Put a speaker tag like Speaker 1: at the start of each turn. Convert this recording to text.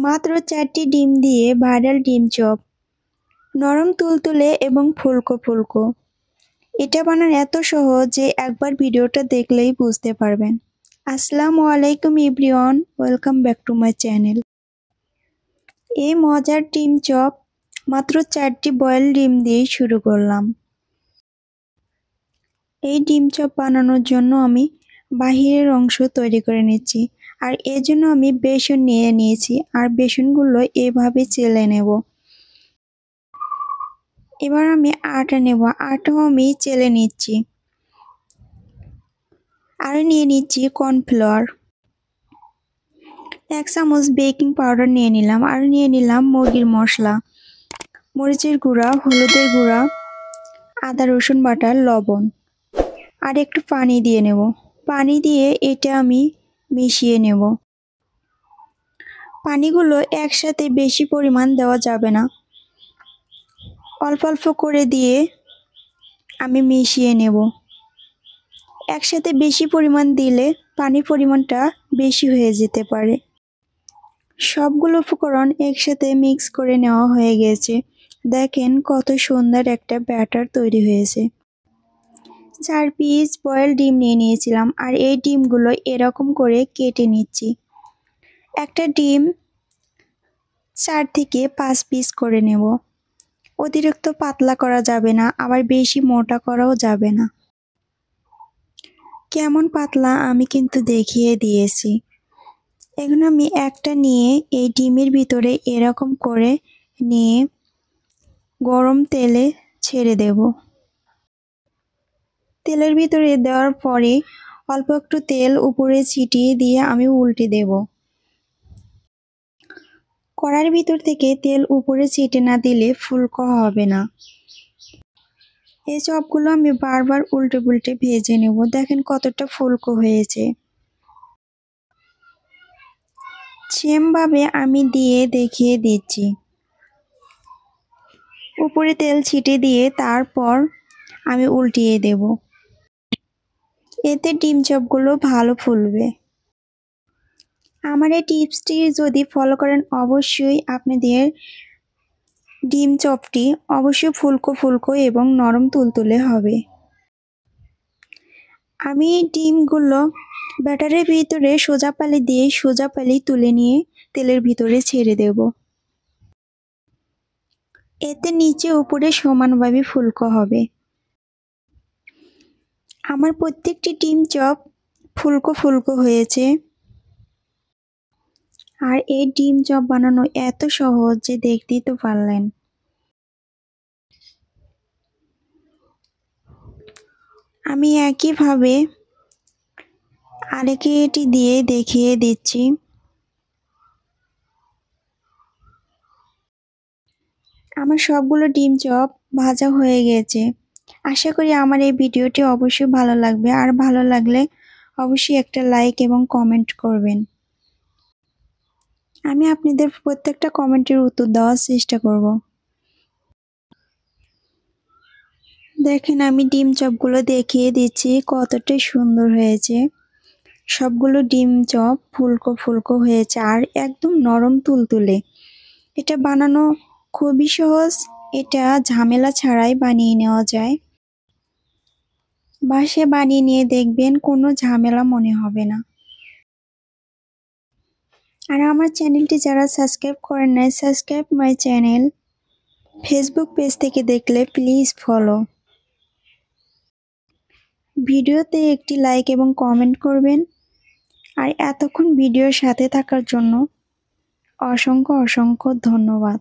Speaker 1: মাত্র 4টি ডিম দিয়ে ভাইরাল ডিম চপ, নরম তুলতুলে এবং ফুলকো ফুলকো। এটা বানানো এত সহজ যে একবার ভিডিওটা দেখলেই বুঝতে পারবেন। আসসালামু আলাইকুম everyone, welcome back to my channel. এই মজার ডিম চপ মাত্র 4টি বয়েল ডিম দিয়ে শুরু করলাম। এই ডিম চপ বানানোর জন্য আমি বাহিরের অংশ তৈরি করে নিচ্ছি, আর এর জন্য আমি বেসন নিয়ে নিয়েছি, আর বেসনগুলো এভাবে চেলে নেব। এবার আমি আটা নেব, আটাও আমি চেলে নিচ্ছি। আর নিয়ে নিচ্ছি কর্নফ্লাওয়ার, 1 চামচ বেকিং পাউডার নিয়ে নিলাম, আর নিয়ে নিলাম মুরগির মশলা, মরিচের গুঁড়া, হলুদের গুঁড়া, আদা রসুন বাটা, লবণ, আর একটু পানি দিয়ে নেব। পানি দিয়ে এটা আমি মিশিয়ে নেব। পানিগুলো একসাথে বেশি পরিমাণ দেওয়া যাবে না, অল্প অল্প করে দিয়ে আমি মিশিয়ে নেব। একসাথে বেশি পরিমাণ দিলে পানির পরিমাণটা বেশি হয়ে যেতে পারে। সবগুলো উপকরণ একসাথে মিক্স করে নেওয়া হয়ে গেছে। দেখেন কত সুন্দর একটা ব্যাটার তৈরি হয়েছে। 4 পিস বয়েল ডিম নিয়ে নিয়েছিলাম, আর এই ডিমগুলো এরকম করে কেটে নিচ্ছি। একটা ডিম 4 থেকে 5 পিস করে নেব। অতিরিক্ত পাতলা করা যাবে না, আবার বেশি মোটা করাও যাবে না। কেমন পাতলা আমি কিন্তু দেখিয়ে দিয়েছি। এখন আমি একটা নিয়ে এই ডিমের ভিতরে এরকম করে নিয়ে গরম তেলে ছেড়ে দেব। তেলের ভিতরে দেওয়ার পরে অল্প একটু তেল উপরে ছিটিয়ে দিয়ে আমি উল্টে দেব। কড়াইয়ের ভিতর থেকে তেল উপরে ছিটে না দিলে ফুলকো হবে না। এই চপগুলো আমি বারবার উল্টে পুল্টে ভেজে নেব। দেখেন কতটা ফুলকো হয়েছে। সেমভাবে আমি দিয়ে দেখিয়ে দিচ্ছি। উপরে তেল ছিটিয়ে দিয়ে তারপর আমি উল্টিয়ে দেব। এতে ডিম চপগুলো ভালো ফুলবে। আমার এই টিপসটি যদি ফলো করেন, অবশ্যই আপনাদের ডিম চপটি অবশ্যই ফুলকো ফুলকো এবং নরম তুলতুলে হবে। আমি ডিমগুলো ব্যাটারের ভিতরে সোজা পালি দিয়ে সোজা পালি তুলে নিয়ে তেলের ভিতরে ছেড়ে দেব। এতে নিচে উপরে সমানভাবে ফুলকো হবে। আমার প্রত্যেকটি ডিম চপ ফুলকো ফুলকো হয়েছে। আর এই ডিম চপ বানানো এত সহজ যে দেখতেই তো পারলেন। আমি একইভাবে আরেকটি দিয়ে দেখিয়ে দিচ্ছি। আমার সবগুলো ডিম চপ ভাজা হয়ে গেছে। আশা করি আমার এই ভিডিওটি অবশ্যই ভালো লাগবে, আর ভালো লাগলে অবশ্যই একটা লাইক এবং কমেন্ট করবেন। আমি আপনাদের প্রত্যেকটা কমেন্টের উত্তর দেওয়ার চেষ্টা করব। দেখেন আমি ডিম চপগুলো দেখিয়ে দিচ্ছি কতটা সুন্দর হয়েছে। সবগুলো ডিম চপ ফুলকো ফুলকো হয়েছে আর একদম নরম তুলতুলে। এটা বানানো খুবই সহজ, এটা ঝামেলা ছাড়াই বানিয়ে নেওয়া যায়। বাসায় বানিয়ে নিয়ে দেখবেন কোনো ঝামেলা মনে হবে না। আর আমার চ্যানেলটি যারা সাবস্ক্রাইব করেন নাই, subscribe my channel. Facebook page থেকে দেখলে প্লিজ ফলো। ভিডিওতে একটি লাইক এবং কমেন্ট করবেন। আর এতক্ষণ ভিডিওর সাথে থাকার জন্য অসংখ্য অসংখ্য ধন্যবাদ।